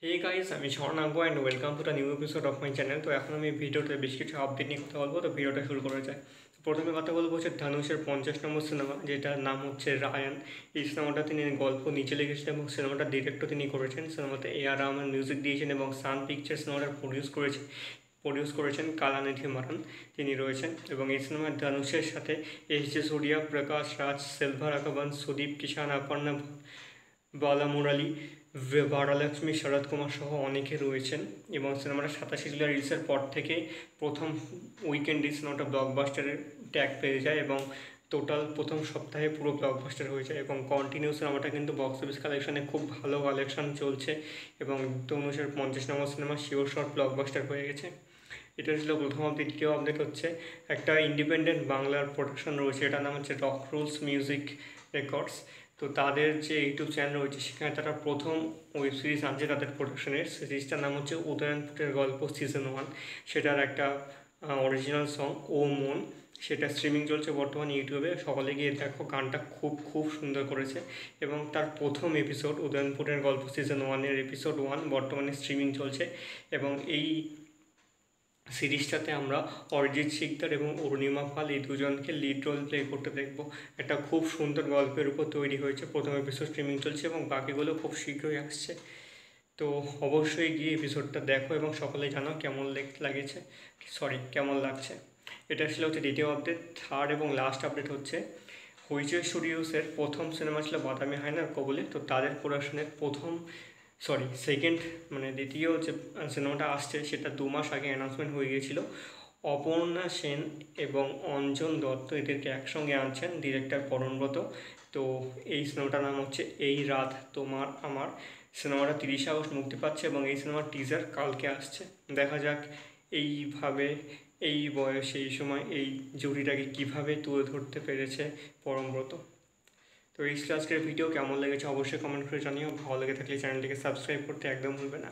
হে guys, আমি Swarnanga and welcome to the new episode of my channel. তো এখন আমি ভিডিওতে বেশ কিছু আপডেট নিয়ে কথা বলবো। তো ভিডিওটা শুরু করা যায়। প্রথমে কথা বলবো হচ্ছে ধানুষের 50 নম্বর সিনেমা, যেটার নাম হচ্ছে রায়ান। এই সিনেমাটা তিনি গল্প নিচে লিখেছেন এবং সিনেমাটার ডিরেক্টর তিনি করেছেন। সিনেমাতে A.R. রহমান মিউজিক দিয়েছেন এবং সান পিকচার সিনেমাটা প্রডিউস করেছেন কালানিধি মারান, তিনি রয়েছেন। এবং এই সিনেমার ধানুষের সাথে S.J. সূর্যা, প্রকাশ রাজ, সেলভা রাঘবন, সুদীপ কিষান, অপর্ণা বালামুরালি, বারালক্ষ্মী, শরৎ কুমার সহ অনেকে রয়েছেন। এবং সিনেমাটা 27 জুলাই রিলিজের পর থেকে প্রথম উইকেন্ডে সিনেমাটা ব্লকবাস্টারের ট্যাগ পেয়ে যায় এবং টোটাল প্রথম সপ্তাহে পুরো ব্লকবাস্টার হয়ে যায় এবং কন্টিনিউ সিনেমাটা কিন্তু বক্স অফিস কালেকশনে খুব ভালো কালেকশন চলছে এবং ধনুষের 50 নম্বর সিনেমা শিওর শর্ট ব্লকবাস্টার হয়ে গেছে। এটা ছিল প্রথম আপডেট। দ্বিতীয় আপডেট হচ্ছে একটা ইন্ডিপেন্ডেন্ট বাংলার প্রোডাকশন রয়েছে, এটার নাম হচ্ছে রক রুলস মিউজিক রেকর্ডস। তো তাদের যে ইউটিউব চ্যানেল রয়েছে সেখানে তারা প্রথম ওয়েব সিরিজ আনছে তাদের প্রোডাকশনের। সিরিজটার নাম হচ্ছে উদয়নপুরের গল্প সিজন 1। সেটার একটা অরিজিনাল সং ও মন, সেটা স্ট্রিমিং চলছে বর্তমানে ইউটিউবে। সকলে গিয়ে দেখো, গানটা খুব খুব সুন্দর করেছে। এবং তার প্রথম এপিসোড উদয়নপুরের গল্প সিজন 1-এর এপিসোড 1 বর্তমানে স্ট্রিমিং চলছে। এবং এই সিরিজটাতে আমরা অরিজিৎ সিকদার এবং অরুণিমা পাল এই দুজনকে লিড রোল প্লে করতে দেখব। একটা খুব সুন্দর গল্পের উপর তৈরি হয়েছে। প্রথম এপিসোড স্ট্রিমিং চলছে এবং বাকিগুলো খুব শীঘ্রই আসছে। তো অবশ্যই গিয়ে এপিসোডটা দেখো এবং সকলে জানাও কেমন লাগছে। এটা ছিল হচ্ছে দ্বিতীয় আপডেট। থার্ড এবং লাস্ট আপডেট হচ্ছে হইচই স্টুডিওসের প্রথম সিনেমা ছিল বাদামি হায়নার কবলে। তো তাদের প্রোডাকশনের সেকেন্ড দ্বিতীয় যে সিনেমাটা আসছে সেটা 2 মাস আগে অ্যানাউন্সমেন্ট হয়ে গিয়েছিল। অপর্ণা সেন এবং অঞ্জন দত্ত এদেরকে একসঙ্গে আনছেন ডিরেক্টর পরমব্রত। তো এই সিনেমাটার নাম হচ্ছে এই রাত তোমার আমার। সিনেমাটা 30 আগস্ট মুক্তি পাচ্ছে এবং এই সিনেমার টিজার কালকে আসছে। দেখা যাক এইভাবে এই বয়সে এই সময় এই জুটিটাকে কীভাবে তুলে ধরতে পেরেছে পরমব্রত। তো এই ছিল আজকের ভিডিও। কেমন লেগেছে অবশ্যই কমেন্ট করে জানিও। ভালো লেগে থাকলে চ্যানেলটিকে সাবস্ক্রাইব করতে একদম ভুলবে না।